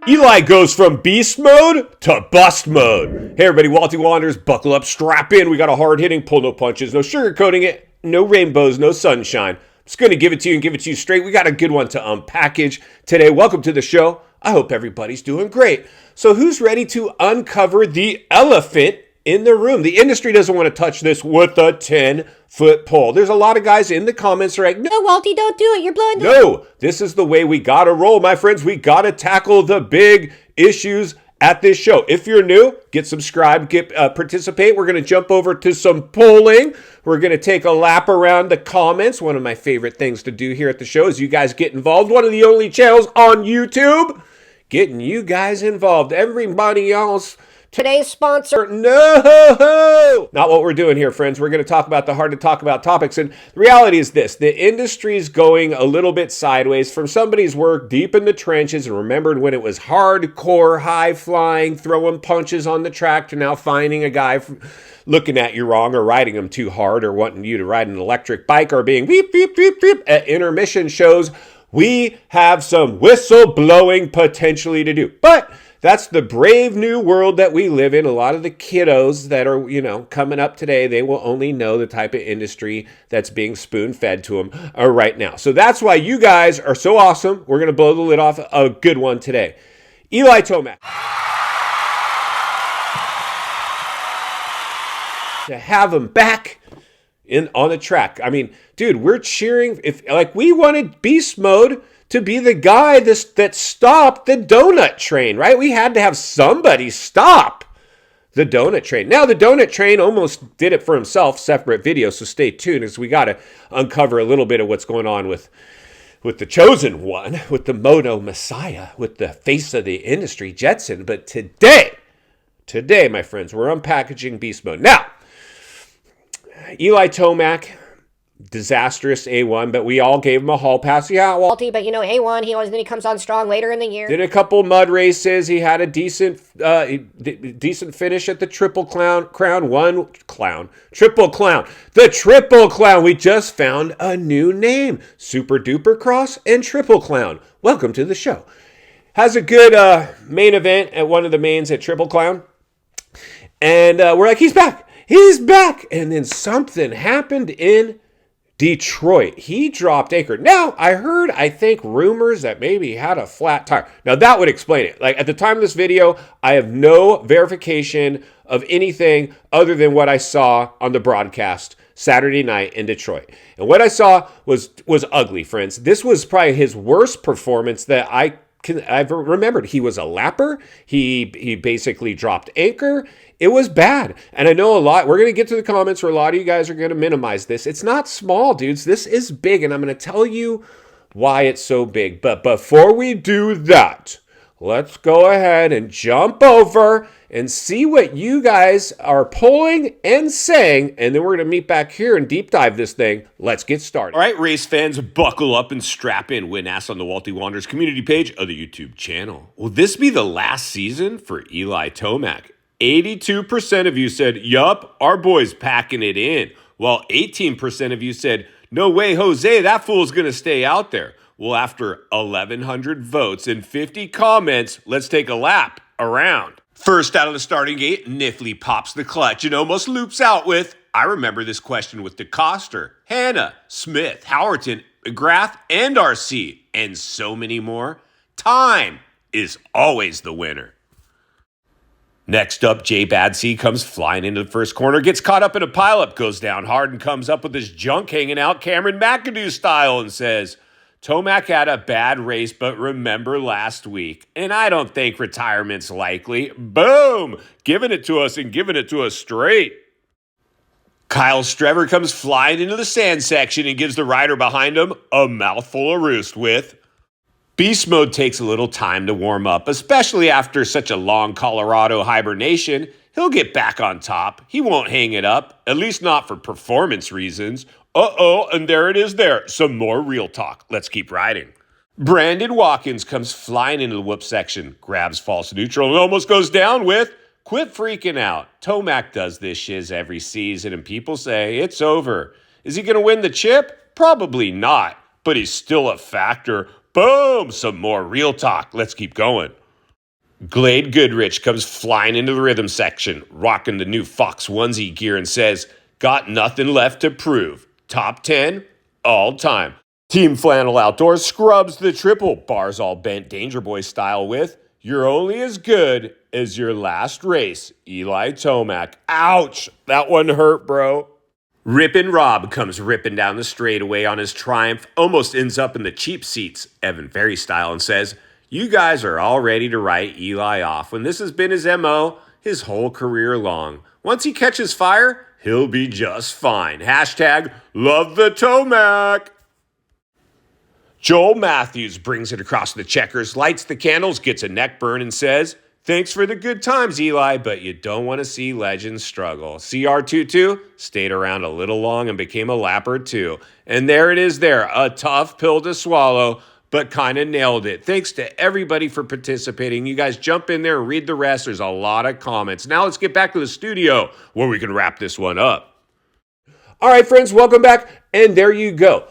Eli goes from beast mode to bust mode. Hey everybody, Walty Wanderers, buckle up, strap in. We got a hard-hitting, pull no punches, no sugarcoating it, no rainbows, no sunshine. I'm just going to give it to you and give it to you straight. We got a good one to unpackage today. Welcome to the show. I hope everybody's doing great. So who's ready to uncover the elephant in the room? The industry doesn't want to touch this with a 10-foot pole. There's a lot of guys in the comments right now. No, Walty, don't do it. You're blowing the... No, this is the way we got to roll, my friends. We got to tackle the big issues at this show. If you're new, get subscribed, participate. We're going to jump over to some polling. We're going to take a lap around the comments. One of my favorite things to do here at the show is you guys get involved. One of the only channels on YouTube getting you guys involved. Everybody else... Today's sponsor. No! Not what we're doing here, friends. We're going to talk about the hard to talk about topics. And the reality is this. The industry's going a little bit sideways from somebody's work deep in the trenches and remembered when it was hardcore, high-flying, throwing punches on the track to now finding a guy looking at you wrong or riding him too hard or wanting you to ride an electric bike or being beep, beep, beep, beep at intermission shows. We have some whistle-blowing potentially to do. But... that's the brave new world that we live in. A lot of the kiddos that are, coming up today, they will only know the type of industry that's being spoon-fed to them right now. So that's why you guys are so awesome. We're going to blow the lid off a good one today. Eli Tomac. To have him back on the track. I mean, dude, we're cheering. We wanted beast mode to be the guy that stopped the donut train, right? We had to have somebody stop the donut train. Now, the donut train almost did it for himself, separate video, so stay tuned as we got to uncover a little bit of what's going on with the chosen one, with the MOTO Messiah, with the face of the industry, Jetson. But today, my friends, we're unpackaging beast mode. Now, Eli Tomac, disastrous A1, but we all gave him a hall pass. Yeah, well, Walty, but A1, then he comes on strong later in the year. Did a couple mud races. He had a decent finish at the Triple Clown. The Triple Clown. We just found a new name. Super Duper Cross and Triple Clown. Welcome to the show. Has a good main event at one of the mains at Triple Clown. And we're like, he's back. He's back. And then something happened in Detroit. He dropped anchor. Now, I think rumors that maybe he had a flat tire. Now, that would explain it. Like, at the time of this video, I have no verification of anything other than what I saw on the broadcast Saturday night in Detroit. And what I saw was ugly, friends. This was probably his worst performance that I've remembered. He was a lapper. He basically dropped anchor. It was bad. And I know we're going to get to the comments where a lot of you guys are going to minimize this. It's not small, dudes. This is big, and I'm going to tell you why it's so big. But before we do that, let's go ahead and jump over and see what you guys are pulling and saying, and then we're going to meet back here and deep dive this thing. Let's get started. All right, race fans, buckle up and strap in. Win ass on the Walty Wanderers community page of the YouTube channel. Will this be the last season for Eli Tomac? 82% of you said, yup, our boy's packing it in, while 18% of you said, no way, Jose, that fool's going to stay out there. Well, after 1,100 votes and 50 comments, let's take a lap around. First out of the starting gate, Nifley pops the clutch and almost loops out with, I remember this question with DeCoster, Hannah, Smith, Howerton, McGrath, and RC, and so many more. Time is always the winner. Next up, Jay Badsey comes flying into the first corner, gets caught up in a pileup, goes down hard and comes up with his junk hanging out Cameron McAdoo style and says, Tomac had a bad race, but remember last week. And I don't think retirement's likely. Boom! Giving it to us and giving it to us straight. Kyle Strever comes flying into the sand section and gives the rider behind him a mouthful of roost with, beast mode takes a little time to warm up, especially after such a long Colorado hibernation. He'll get back on top. He won't hang it up, at least not for performance reasons. Uh-oh, and there it is there. Some more real talk. Let's keep riding. Brandon Watkins comes flying into the whoop section, grabs false neutral, and almost goes down with, quit freaking out. Tomac does this shiz every season, and people say it's over. Is he going to win the chip? Probably not, but he's still a factor. Boom! Some more real talk. Let's keep going. Glade Goodrich comes flying into the rhythm section, rocking the new Fox onesie gear and says, "Got nothing left to prove. Top 10 all time." Team Flannel Outdoors scrubs the triple, bars all bent Danger Boy style with, "You're only as good as your last race, Eli Tomac." Ouch! That one hurt, bro. Rippin' Rob comes ripping down the straightaway on his Triumph, almost ends up in the cheap seats, Evan Ferry style, and says, "You guys are all ready to write Eli off when this has been his MO his whole career long. Once he catches fire, he'll be just fine. Hashtag love the Tomac." Joel Matthews brings it across the checkers, lights the candles, gets a neck burn, and says, "Thanks for the good times, Eli, but you don't want to see legends struggle." CR22 stayed around a little long and became a lap or two. And there it is there, a tough pill to swallow, but kind of nailed it. Thanks to everybody for participating. You guys jump in there and read the rest. There's a lot of comments. Now let's get back to the studio where we can wrap this one up. All right, friends, welcome back. And there you go.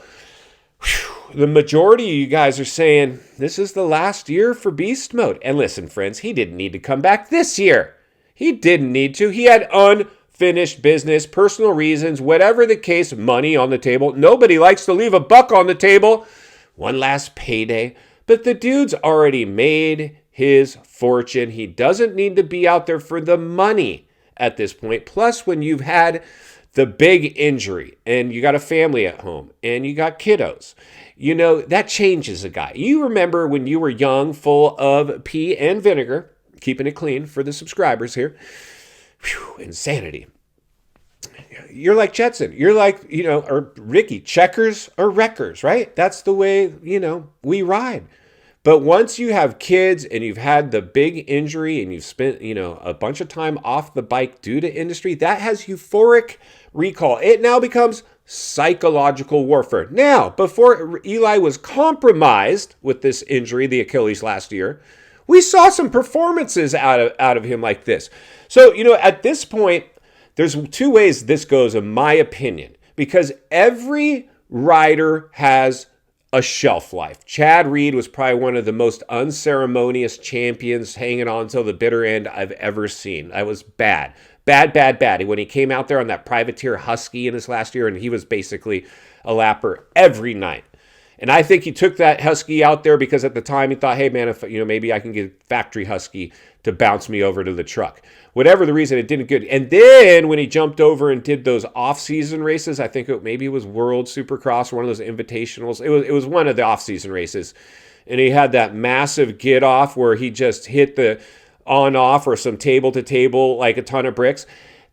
Whew. The majority of you guys are saying this is the last year for Beast Mode. And listen, friends, he didn't need to come back this year. He didn't need to. He had unfinished business, personal reasons, whatever the case, money on the table. Nobody likes to leave a buck on the table. One last payday. But the dude's already made his fortune. He doesn't need to be out there for the money at this point. Plus, when you've had the big injury and you got a family at home and you got kiddos, you know, that changes a guy. You remember when you were young, full of pee and vinegar, keeping it clean for the subscribers here. Whew, insanity. You're like Jetson. You're like, or Ricky, checkers or wreckers, right? That's the way, we ride. But once you have kids and you've had the big injury and you've spent, a bunch of time off the bike due to industry, that has euphoric recall. It now becomes psychological warfare. Now, before Eli was compromised with this injury, the Achilles last year, we saw some performances out of him like this. So, at this point, there's two ways this goes, in my opinion, because every rider has a shelf life. Chad Reed was probably one of the most unceremonious champions hanging on till the bitter end I've ever seen. That was bad. Bad. When he came out there on that privateer Husky in his last year, and he was basically a lapper every night. And I think he took that Husky out there because at the time he thought, hey man, if maybe I can get factory Husky to bounce me over to the truck. Whatever the reason, it didn't good. And then when he jumped over and did those off-season races, I think maybe it was World Supercross, one of those invitationals. It was one of the off-season races. And he had that massive get off where he just hit the on-off or some table-to-table like a ton of bricks.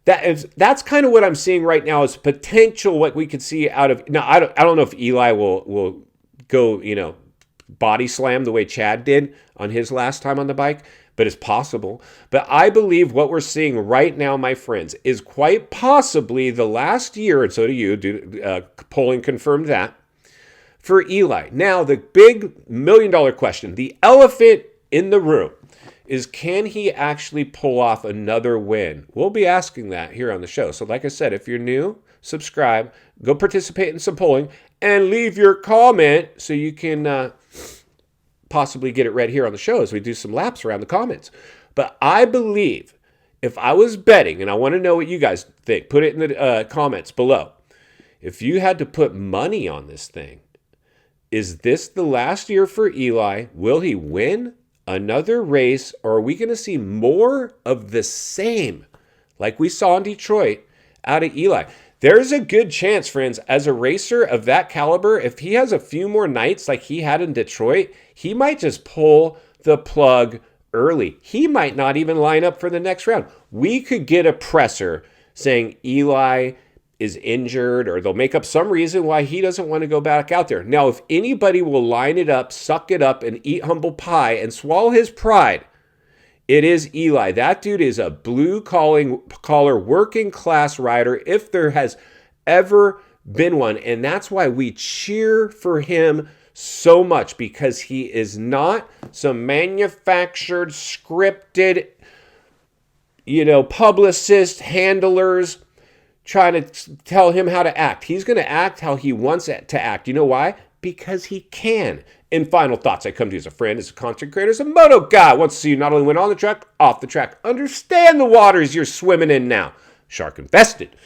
That's kind of what I'm seeing right now is potential what we could see out of. Now, I don't know if Eli will go, body slam the way Chad did on his last time on the bike, but it's possible. But I believe what we're seeing right now, my friends, is quite possibly the last year, and so do you, polling confirmed that, for Eli. Now, the big $1 million question, the elephant in the room, is can he actually pull off another win? We'll be asking that here on the show. So like I said, if you're new, subscribe, go participate in some polling, and leave your comment so you can possibly get it read here on the show as we do some laps around the comments. But I believe if I was betting, and I want to know what you guys think, put it in the comments below. If you had to put money on this thing, is this the last year for Eli? Will he win another race, or are we going to see more of the same like we saw in Detroit out of Eli? There's a good chance, friends, as a racer of that caliber, if he has a few more nights like he had in Detroit, he might just pull the plug early. He might not even line up for the next round. We could get a presser saying Eli is injured, or they'll make up some reason why he doesn't want to go back out there. Now, if anybody will line it up, suck it up, and eat humble pie and swallow his pride, it is Eli. That dude is a blue-collar working class rider if there has ever been one. And that's why we cheer for him so much, because he is not some manufactured, scripted, publicist, handlers trying to tell him how to act. He's going to act how he wants it to act. You know why? because he can. In final thoughts, I come to you as a friend, as a content creator, as a moto guy. Wants to see you not only win on the track, off the track. Understand the waters you're swimming in now. Shark infested.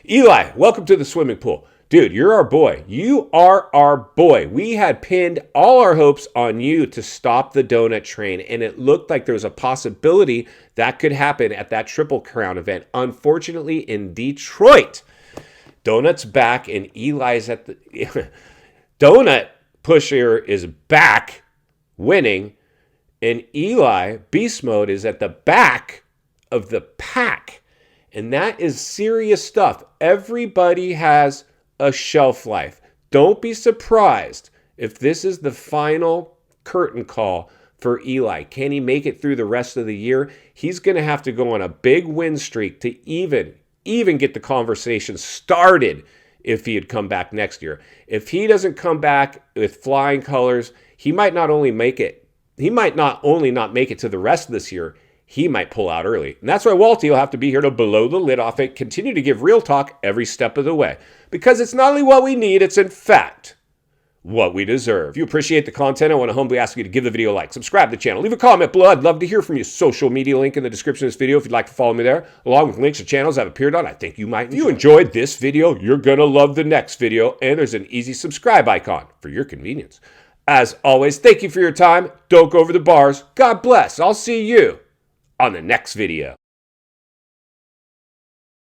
Eli, welcome to the swimming pool. Dude, you're our boy. You are our boy. We had pinned all our hopes on you to stop the donut train, and it looked like there was a possibility that could happen at that Triple Crown event. Unfortunately, in Detroit, Donut's back, and Eli's at the... Donut Pusher is back, winning, and Eli, Beast Mode, is at the back of the pack. And that is serious stuff. Everybody has a shelf life. Don't be surprised if this is the final curtain call for Eli. Can he make it through the rest of the year? He's going to have to go on a big win streak to even get the conversation started if he had come back next year. If he doesn't come back with flying colors, he might not only not make it to the rest of this year, he might pull out early. And that's why Walty will have to be here to blow the lid off it, continue to give real talk every step of the way. Because it's not only what we need, it's in fact what we deserve. If you appreciate the content, I want to humbly ask you to give the video a like, subscribe to the channel, leave a comment below. I'd love to hear from you. Social media link in the description of this video if you'd like to follow me there, along with links to channels I've appeared on I think you might enjoy. If you enjoyed this video, you're going to love the next video, and there's an easy subscribe icon for your convenience. As always, thank you for your time. Don't go over the bars. God bless. I'll see you on the next video.